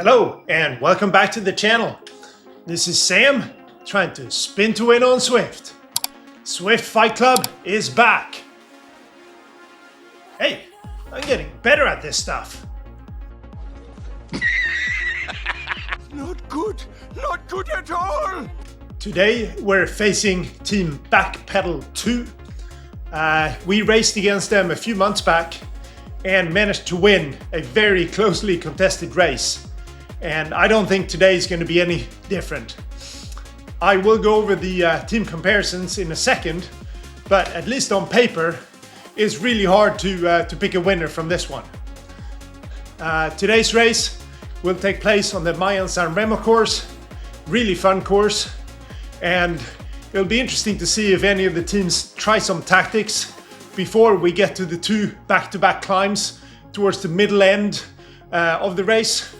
Hello and welcome back to the channel. This is Sam trying to spin to win on Zwift. Zwift Fight Club is back. Hey, I'm getting better at this stuff. Not good at all. Today we're facing Team BAKPDL 2. We raced against them a few months back and managed to win a very closely contested race. And I don't think today is going to be any different. I will go over the team comparisons in a second, but at least on paper, it's really hard to pick a winner from this one. Today's race will take place on the Mayan Remo course, really fun course, and it'll be interesting to see if any of the teams try some tactics before we get to the two back-to-back climbs towards the middle end of the race.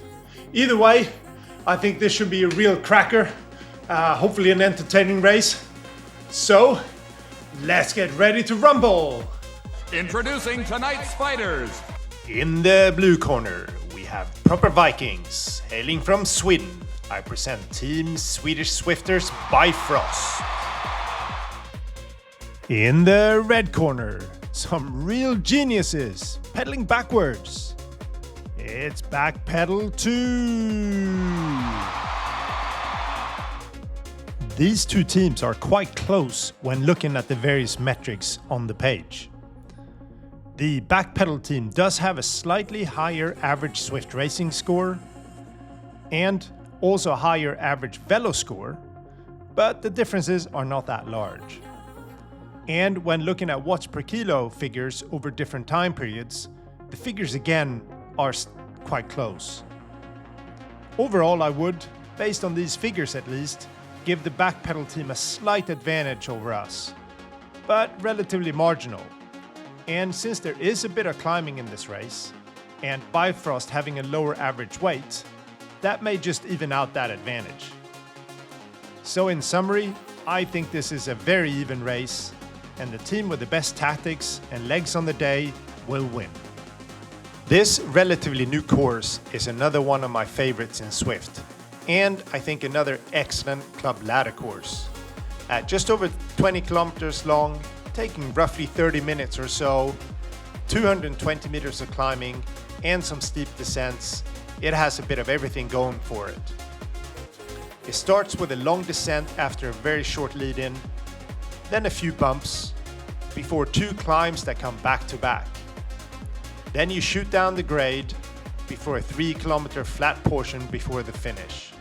Either way, I think this should be a real cracker, hopefully an entertaining race. So, let's get ready to rumble! Introducing tonight's fighters. In the blue corner, we have proper Vikings, hailing from Sweden. I present Team Swedish Zwifters Bifrost. In the red corner, some real geniuses, pedaling backwards. It's BAKPDL 2. These two teams are quite close when looking at the various metrics on the page. The BAKPDL team does have a slightly higher average Zwift racing score and also a higher average velo score, but the differences are not that large. And when looking at watts per kilo figures over different time periods, the figures again are quite close. Overall, I would, based on these figures at least, give the BAKPDL team a slight advantage over us, but relatively marginal. And since there is a bit of climbing in this race, and Bifrost having a lower average weight, that may just even out that advantage. So in summary, I think this is a very even race, and the team with the best tactics and legs on the day will win. This relatively new course is another one of my favorites in Zwift, and I think another excellent club ladder course. At just over 20 kilometers long, taking roughly 30 minutes or so, 220 meters of climbing, and some steep descents, it has a bit of everything going for it. It starts with a long descent after a very short lead-in, then a few bumps, before two climbs that come back to back. Then you shoot down the grade before a 3-kilometer flat portion before the finish.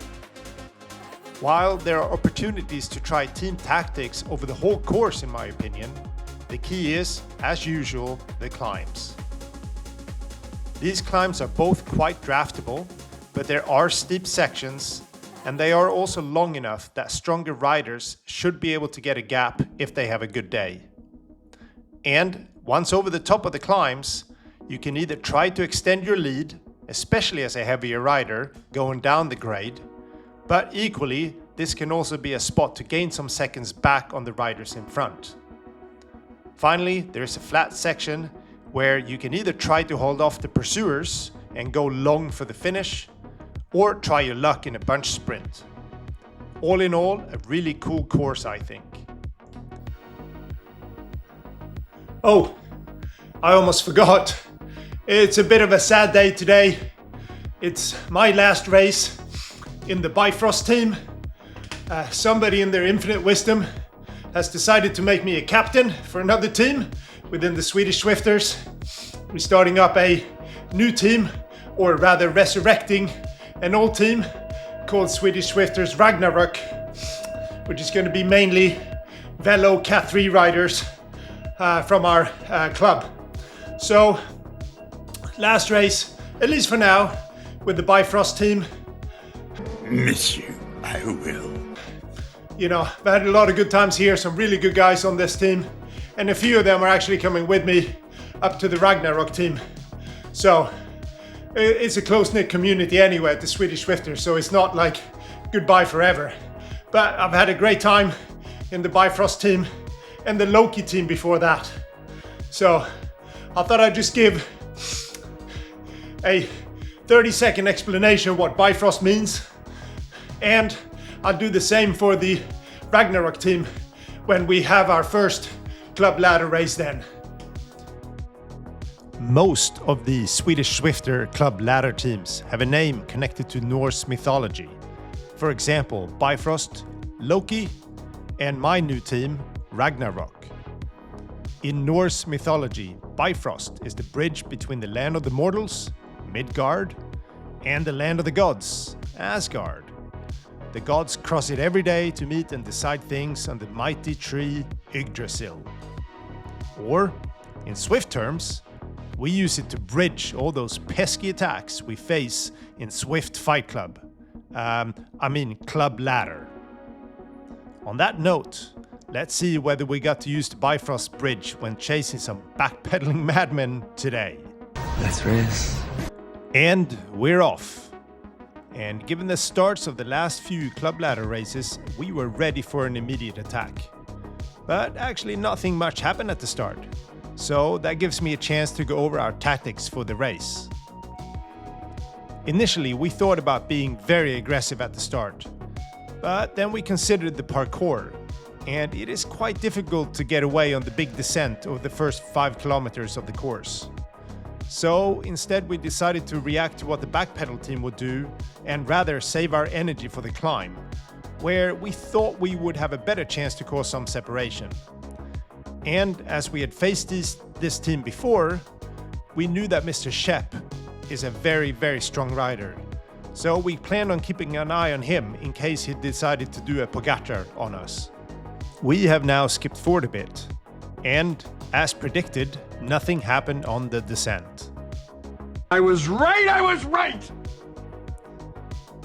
While there are opportunities to try team tactics over the whole course in my opinion, the key is, as usual, the climbs. These climbs are both quite draftable, but there are steep sections, and they are also long enough that stronger riders should be able to get a gap if they have a good day. And once over the top of the climbs, you can either try to extend your lead, especially as a heavier rider going down the grade, but equally, this can also be a spot to gain some seconds back on the riders in front. Finally, there's a flat section where you can either try to hold off the pursuers and go long for the finish, or try your luck in a bunch sprint. All in all, a really cool course, I think. Oh, I almost forgot. It's a bit of a sad day today. It's my last race in the Bifrost team. Somebody in their infinite wisdom has decided to make me a captain for another team within the Swedish Zwifters. We're starting up a new team, or rather resurrecting an old team called Swedish Zwifters Ragnarok, which is going to be mainly Velo Cat 3 riders from our club. So, last race, at least for now, with the Bifrost team. Miss you, I will. You know, I've had a lot of good times here, some really good guys on this team, and a few of them are actually coming with me up to the Ragnarok team. So, it's a close-knit community anyway at the Swedish Zwifters, so it's not like goodbye forever. But I've had a great time in the Bifrost team and the Loki team before that. So, I thought I'd just give a 30-second explanation of what Bifrost means. And I'll do the same for the Ragnarok team when we have our first club ladder race then. Most of the Swedish Zwifter club ladder teams have a name connected to Norse mythology. For example, Bifrost, Loki, and my new team, Ragnarok. In Norse mythology, Bifrost is the bridge between the land of the mortals, Midgard, and the land of the gods, Asgard. The gods cross it every day to meet and decide things on the mighty tree Yggdrasil. Or, in Zwift terms, we use it to bridge all those pesky attacks we face in Zwift Fight Club. Club ladder. On that note, let's see whether we got to use the Bifrost bridge when chasing some backpedaling madmen today. Let's race. And we're off. And given the starts of the last few club ladder races, we were ready for an immediate attack. But actually nothing much happened at the start. So that gives me a chance to go over our tactics for the race. Initially, we thought about being very aggressive at the start. But then we considered the parkour, and it is quite difficult to get away on the big descent of the first 5 kilometers of the course. So instead we decided to react to what the backpedal team would do and rather save our energy for the climb, where we thought we would have a better chance to cause some separation. And as we had faced this team before, we knew that Mr. Schep is a very, very strong rider. So we planned on keeping an eye on him in case he decided to do a Pogacar on us. We have now skipped forward a bit, and as predicted, nothing happened on the descent. I was right!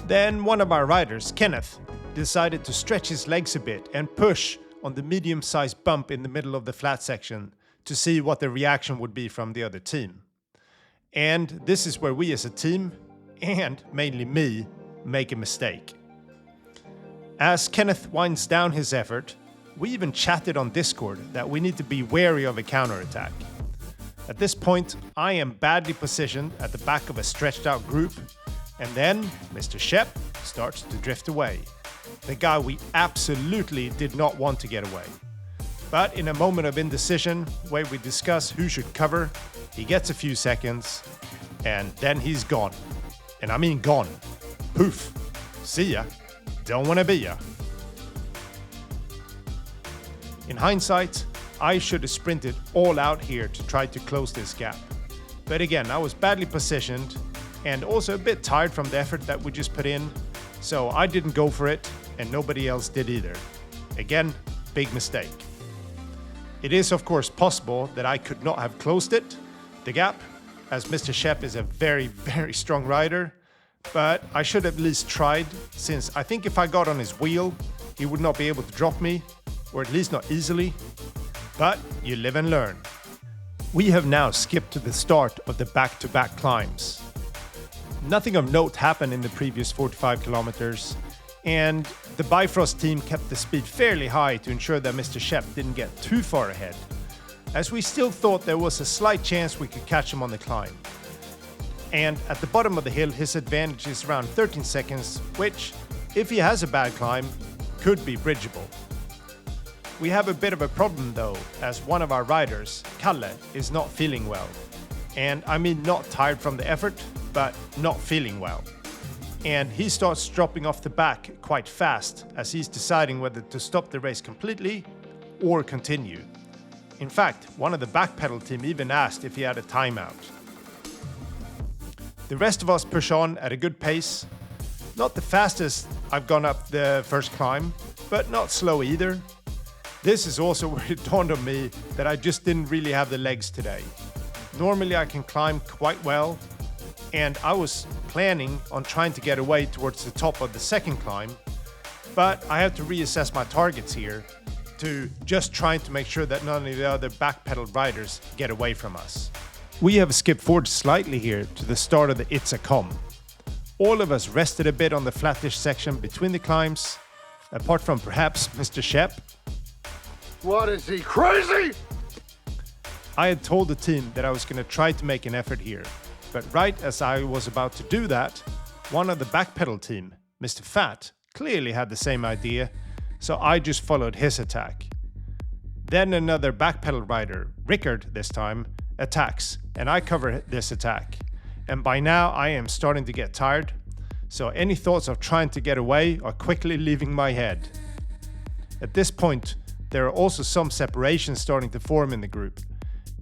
Then one of our riders, Kenneth, decided to stretch his legs a bit and push on the medium-sized bump in the middle of the flat section to see what the reaction would be from the other team. And this is where we as a team, and mainly me, make a mistake. As Kenneth winds down his effort, we even chatted on Discord that we need to be wary of a counterattack. At this point, I am badly positioned at the back of a stretched out group, and then Mr. Schep starts to drift away. The guy we absolutely did not want to get away. But in a moment of indecision, where we discuss who should cover, he gets a few seconds, and then he's gone. And I mean gone. Poof. See ya. Don't wanna be ya. In hindsight, I should have sprinted all out here to try to close this gap. But again, I was badly positioned and also a bit tired from the effort that we just put in, so I didn't go for it and nobody else did either. Again, big mistake. It is of course possible that I could not have closed it, the gap, as Mr. Schep is a very, very strong rider, but I should have at least tried, since I think if I got on his wheel, he would not be able to drop me, or at least not easily. But you live and learn. We have now skipped to the start of the back-to-back climbs. Nothing of note happened in the previous 45 kilometers, and the Bifrost team kept the speed fairly high to ensure that Mr. Schep didn't get too far ahead, as we still thought there was a slight chance we could catch him on the climb. And at the bottom of the hill, his advantage is around 13 seconds, which, if he has a bad climb, could be bridgeable. We have a bit of a problem though, as one of our riders, Calle, is not feeling well. And I mean not tired from the effort, but not feeling well. And he starts dropping off the back quite fast as he's deciding whether to stop the race completely or continue. In fact, one of the backpedal team even asked if he had a timeout. The rest of us push on at a good pace. Not the fastest I've gone up the first climb, but not slow either. This is also where it dawned on me that I just didn't really have the legs today. Normally I can climb quite well, and I was planning on trying to get away towards the top of the second climb, but I have to reassess my targets here to just trying to make sure that none of the other backpedal riders get away from us. We have skipped forward slightly here to the start of the Itza. All of us rested a bit on the flattish section between the climbs, apart from perhaps Mr. Schep. What, is he crazy? I had told the team that I was going to try to make an effort here, But right as I was about to do that, one of the backpedal team, Mr. Fat, clearly had the same idea, so I just followed his attack. Then another backpedal rider, Rickard this time, attacks, and I cover this attack. And by now I am starting to get tired, so any thoughts of trying to get away are quickly leaving my head. At this point, there are also some separations starting to form in the group,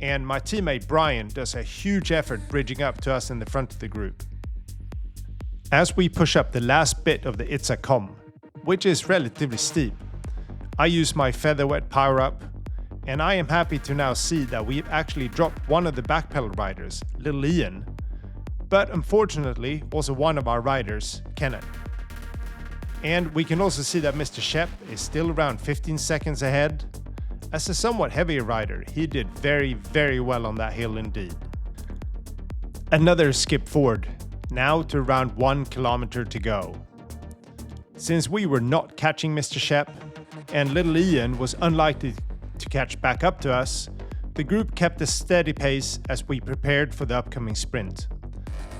and my teammate Brian does a huge effort bridging up to us in the front of the group. As we push up the last bit of the Itza com, which is relatively steep, I use my featherweight power up, and I am happy to now see that we've actually dropped one of the backpedal riders, Little Ian, but unfortunately also one of our riders, Kenneth. And we can also see that Mr. Schep is still around 15 seconds ahead. As a somewhat heavier rider, he did very well on that hill indeed. Another skip forward, now to around 1 kilometer to go. Since we were not catching Mr. Schep, and Little Ian was unlikely to catch back up to us, the group kept a steady pace as we prepared for the upcoming sprint.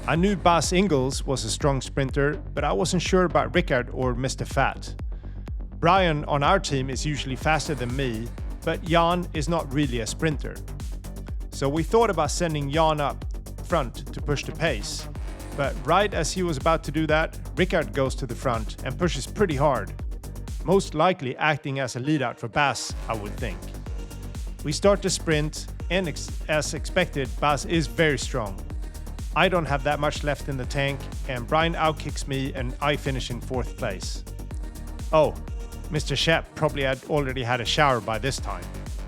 I knew Bas Ingels was a strong sprinter, but I wasn't sure about Rickard or Mr. Fat. Brian on our team is usually faster than me, but Jan is not really a sprinter. So we thought about sending Jan up front to push the pace, but right as he was about to do that, Rickard goes to the front and pushes pretty hard, most likely acting as a lead out for Bas, I would think. We start the sprint, and as expected, Bas is very strong. I don't have that much left in the tank, and Brian outkicks me and I finish in 4th place. Oh, Mr. Schep probably had already had a shower by this time.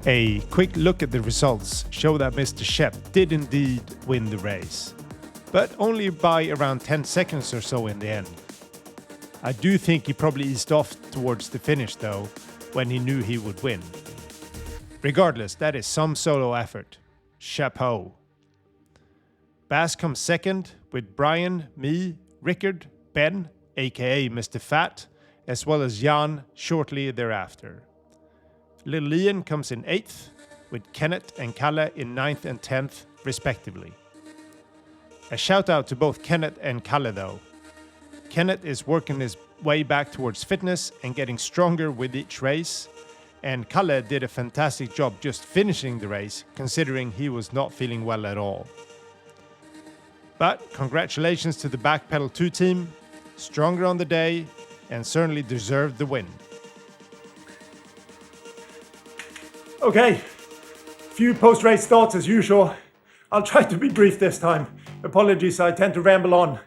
A quick look at the results show that Mr. Schep did indeed win the race, but only by around 10 seconds or so in the end. I do think he probably eased off towards the finish though, when he knew he would win. Regardless, that is some solo effort. Chapeau. Bas comes second with Brian, me, Rickard, Ben, aka Mr. Fat, as well as Jan shortly thereafter. Little Ian comes in 8th, with Kenneth and Calle in 9th and 10th, respectively. A shout out to both Kenneth and Calle though. Kenneth is working his way back towards fitness and getting stronger with each race, and Calle did a fantastic job just finishing the race, considering he was not feeling well at all. But congratulations to the Backpedal 2 team, stronger on the day, and certainly deserved the win. Okay, few post-race thoughts as usual. I'll try to be brief this time. Apologies, I tend to ramble on.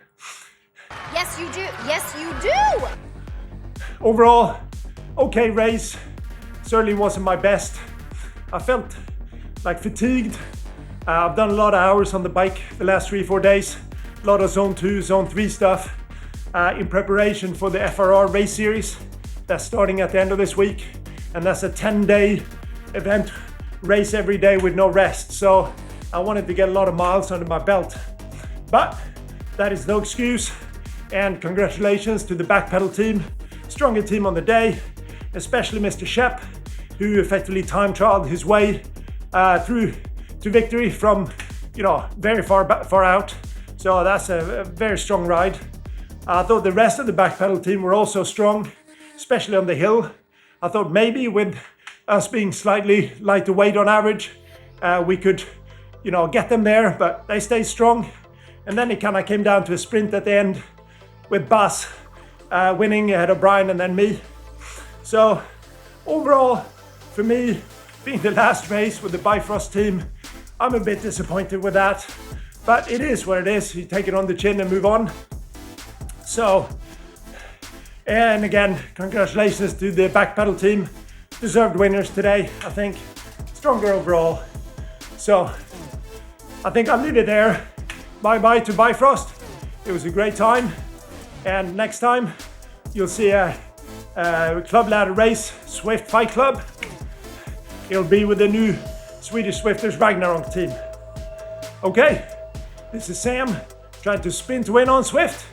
Yes, you do. Yes, you do. Overall, okay race. Certainly wasn't my best. I felt like fatigued. I've done a lot of hours on the bike the last 3-4 days. A lot of zone 2, zone 3 stuff in preparation for the FRR race series that's starting at the end of this week. And that's a 10-day event, race every day with no rest. So I wanted to get a lot of miles under my belt. But that is no excuse. And congratulations to the Backpedal team. Stronger team on the day, especially Mr. Schep, who effectively time trialed his way through to victory from, very far out. So that's a very strong ride. I thought the rest of the Backpedal team were also strong, especially on the hill. I thought maybe with us being slightly lighter weight on average, we could, get them there, but they stayed strong. And then it kind of came down to a sprint at the end with Bas winning ahead of Brian and then me. So overall, for me, being the last race with the Bifrost team, I'm a bit disappointed with that, but it is what it is. You take it on the chin and move on. So, and again, congratulations to the Backpedal team. Deserved winners today, I think. Stronger overall. So, I think I'll leave it there. Bye-bye to Bifrost. It was a great time. And next time, you'll see a club ladder race, Zwift Fight Club. It'll be with the new Swedish Swifters Ragnarok team. Okay, this is Sam, trying to spin to win on Zwift,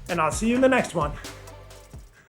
and I'll see you in the next one.